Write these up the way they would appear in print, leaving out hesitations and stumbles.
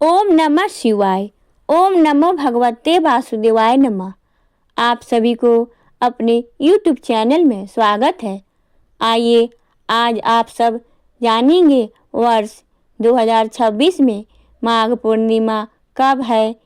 ओम नमः शिवाय। ओम नमो भगवते वासुदेवाय नमः। आप सभी को अपने YouTube चैनल में स्वागत है। आइए आज आप सब जानेंगे वर्ष 2026 में माघ पूर्णिमा कब है,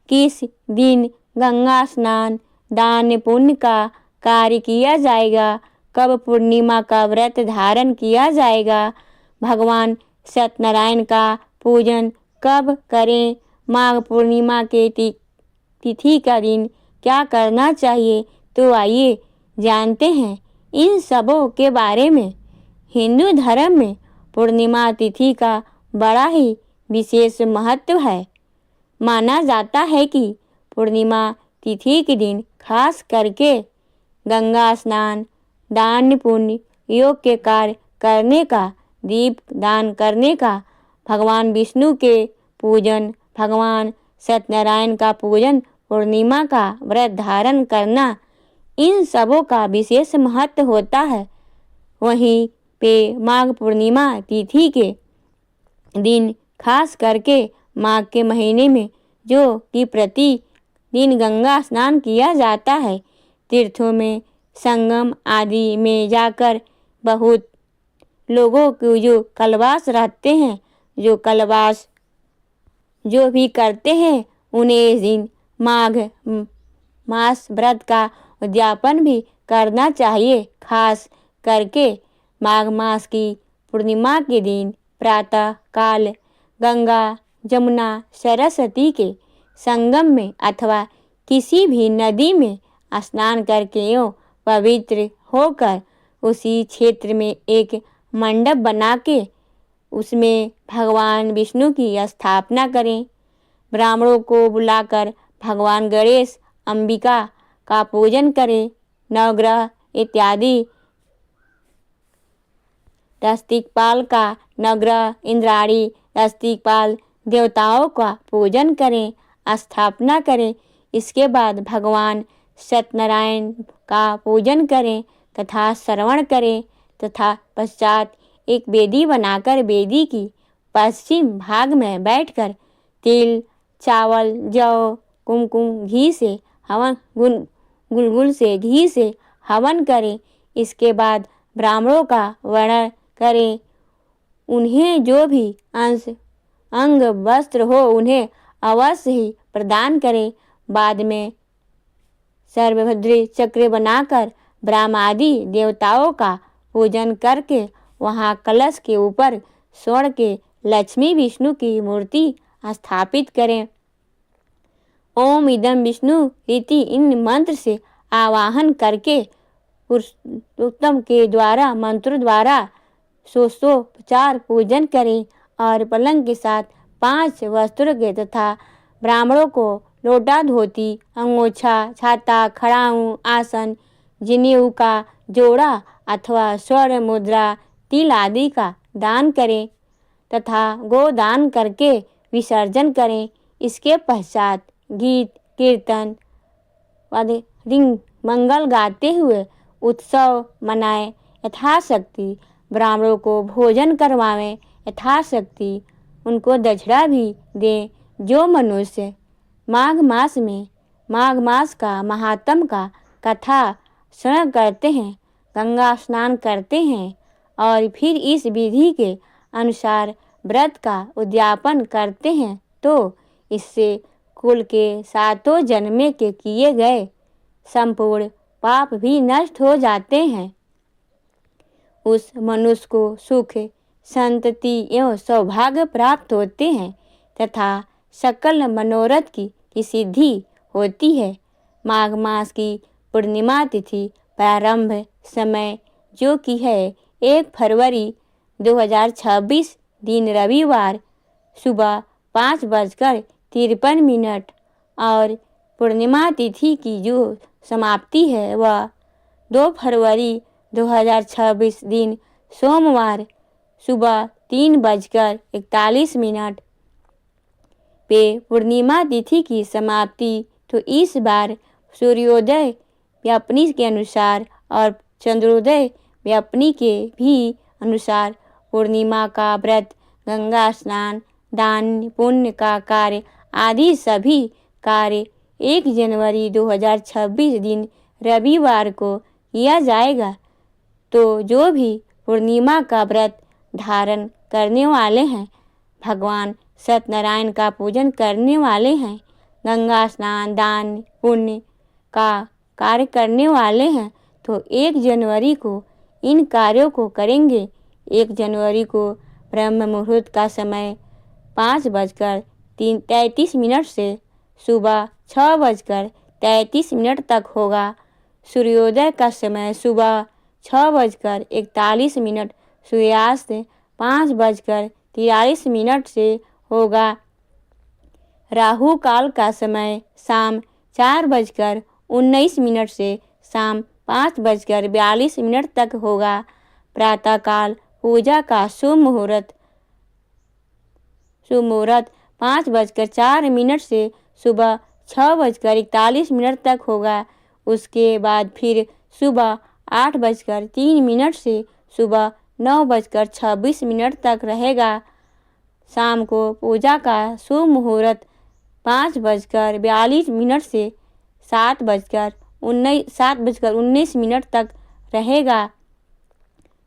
किस दिन गंगा स्नान दान पुण्य का कार्य किया जाएगा, कब पूर्णिमा का व्रत धारण किया जाएगा, भगवान सत्यनारायण का पूजन कब करें, माघ पूर्णिमा के तिथि का दिन क्या करना चाहिए। तो आइए जानते हैं इन सबों के बारे में। हिंदू धर्म में पूर्णिमा तिथि का बड़ा ही विशेष महत्व है। माना जाता है कि पूर्णिमा तिथि के दिन खास करके गंगा स्नान दान पुण्य योग के कार्य करने का, दीप दान करने का, भगवान विष्णु के पूजन, भगवान सत्यनारायण का पूजन, पूर्णिमा का व्रत धारण करना, इन सबों का विशेष महत्व होता है। वहीं पे माघ पूर्णिमा तिथि के दिन खास करके माघ के महीने में जो कि प्रति दिन गंगा स्नान किया जाता है, तीर्थों में संगम आदि में जाकर बहुत लोगों को जो कलवास रहते हैं, जो कलवास जो भी करते हैं, उन्हें इस दिन माघ मास व्रत का उद्यापन भी करना चाहिए। खास करके माघ मास की पूर्णिमा के दिन प्रातः काल गंगा जमुना सरस्वती के संगम में अथवा किसी भी नदी में स्नान करके एवं पवित्र होकर उसी क्षेत्र में एक मंडप बना के उसमें भगवान विष्णु की स्थापना करें। ब्राह्मणों को बुलाकर भगवान गणेश अंबिका का पूजन करें। नवग्रह इत्यादि दस्तिकपाल का नवग्रह इंद्राणी दस्तिकपाल देवताओं का पूजन करें, स्थापना करें। इसके बाद भगवान सत्यनारायण का पूजन करें तथा श्रवण करें तथा पश्चात एक वेदी बनाकर वेदी की पश्चिम भाग में बैठकर तिल चावल जौ कुमकुम घी से हवन गुलगुल से घी से हवन करें। इसके बाद ब्राह्मणों का वर्णन करें, उन्हें जो भी अंश अंग वस्त्र हो उन्हें अवश्य ही प्रदान करें। बाद में सर्वभद्री चक्र बनाकर ब्रह्मादि देवताओं का पूजन करके वहाँ कलश के ऊपर स्वर्ण के लक्ष्मी विष्णु की मूर्ति स्थापित करें। ओम इदम विष्णु रीति इन मंत्र से आवाहन करके पुरुषोत्तम के द्वारा मंत्र द्वारा 100 पूजन करें और पलंग के साथ 5 वस्त्रों के तथा ब्राह्मणों को लोटा धोती अंगोछा छाता खड़ाऊँ आसन जनेऊ का जोड़ा अथवा स्वर्ण मुद्रा तिल आदि का दान करें तथा गोदान करके विसर्जन करें। इसके पश्चात गीत कीर्तन आदि रिंग मंगल गाते हुए उत्सव मनाएं। यथाशक्ति ब्राह्मणों को भोजन करवाएं, यथाशक्ति उनको दक्षिणा भी दें। जो मनुष्य माघ मास का महात्म का कथा श्रवण करते हैं, गंगा स्नान करते हैं और फिर इस विधि के अनुसार व्रत का उद्यापन करते हैं, तो इससे कुल के 7 जन्म के किए गए संपूर्ण पाप भी नष्ट हो जाते हैं। उस मनुष्य को सुख संतति एवं सौभाग्य प्राप्त होते हैं तथा सकल मनोरथ की सिद्धि होती है। माघ मास की पूर्णिमा तिथि प्रारंभ समय जो कि है 1 फरवरी 2026 दिन रविवार सुबह 5:53 और पूर्णिमा तिथि की जो समाप्ति है वह 2 फरवरी 2026 दिन सोमवार सुबह 3:41 पे पूर्णिमा तिथि की समाप्ति। तो इस बार सूर्योदय व्यापनी के अनुसार और चंद्रोदय व्यापनी के भी अनुसार पूर्णिमा का व्रत गंगा स्नान दान पुण्य का कार्य आदि सभी कार्य 1 जनवरी 2026 दिन रविवार को किया जाएगा। तो जो भी पूर्णिमा का व्रत धारण करने वाले हैं, भगवान सत्यनारायण का पूजन करने वाले हैं, गंगा स्नान दान पुण्य का कार्य करने वाले हैं, तो 1 जनवरी को इन कार्यों को करेंगे। 1 जनवरी को ब्रह्म मुहूर्त का समय 5:33 से सुबह 6:33 तक होगा। सूर्योदय का समय सुबह 6:41 सूर्यास्त 5:43 से होगा। राहु काल का समय शाम 4:19 से शाम 5:42 तक होगा। प्रातःकाल पूजा का शुभ मुहूर्त 5:04 से सुबह 6:41 तक होगा। उसके बाद फिर सुबह 8:03 से सुबह 9:26 तक रहेगा। शाम को पूजा का शुभ मुहूर्त 5:42 से 7:19 तक रहेगा।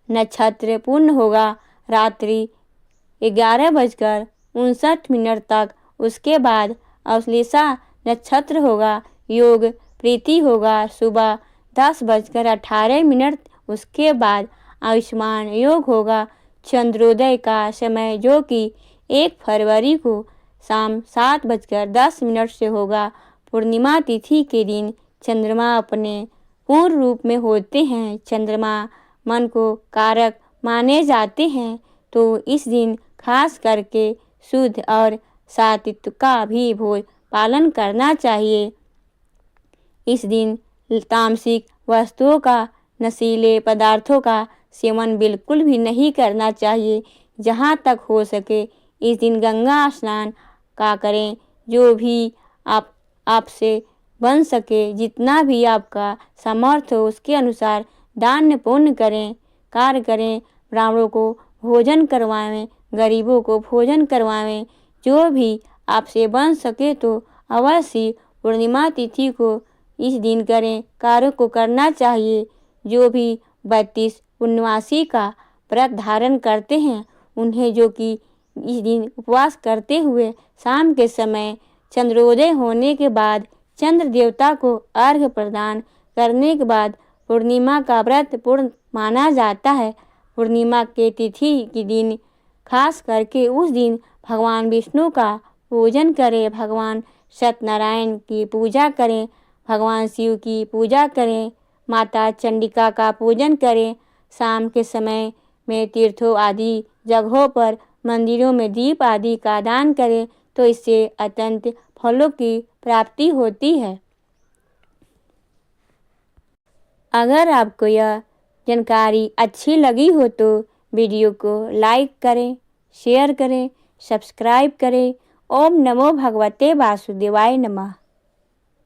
नक्षत्र पूर्ण होगा रात्रि 11:59 तक। उसके बाद अश्लेषा नक्षत्र होगा। योग प्रीति होगा सुबह 10:18। उसके बाद आयुष्मान योग होगा। चंद्रोदय का समय जो कि 1 फरवरी को शाम 7:10 से होगा। पूर्णिमा तिथि के दिन चंद्रमा अपने पूर्ण रूप में होते हैं। चंद्रमा मन को कारक माने जाते हैं, तो इस दिन खास करके शुद्ध और सात्विक का भी भोज पालन करना चाहिए। इस दिन तामसिक वस्तुओं का, नशीले पदार्थों का सेवन बिल्कुल भी नहीं करना चाहिए। जहाँ तक हो सके इस दिन गंगा स्नान का करें। जो भी आपसे बन सके, जितना भी आपका सामर्थ हो उसके अनुसार दान पुण्य करें, कार्य करें। ब्राह्मणों को भोजन करवाएं, गरीबों को भोजन करवाएं। जो भी आपसे बन सके तो अवश्य पूर्णिमा तिथि को इस दिन करें। कार्यों को करना चाहिए। जो भी 32 पूर्णमासी का व्रत धारण करते हैं, उन्हें जो कि इस दिन उपवास करते हुए शाम के समय चंद्रोदय होने के बाद चंद्र देवता को अर्घ्य प्रदान करने के बाद पूर्णिमा का व्रत पूर्ण माना जाता है। पूर्णिमा के तिथि के दिन खास करके उस दिन भगवान विष्णु का पूजन करें, भगवान सत्यनारायण की पूजा करें, भगवान शिव की पूजा करें, माता चंडिका का पूजन करें। शाम के समय में तीर्थों आदि जगहों पर मंदिरों में दीप आदि का दान करें, तो इससे अत्यंत फलों की प्राप्ति होती है। अगर आपको यह जानकारी अच्छी लगी हो तो वीडियो को लाइक करें, शेयर करें, सब्सक्राइब करें। ओम नमो भगवते वासुदेवाय नमः।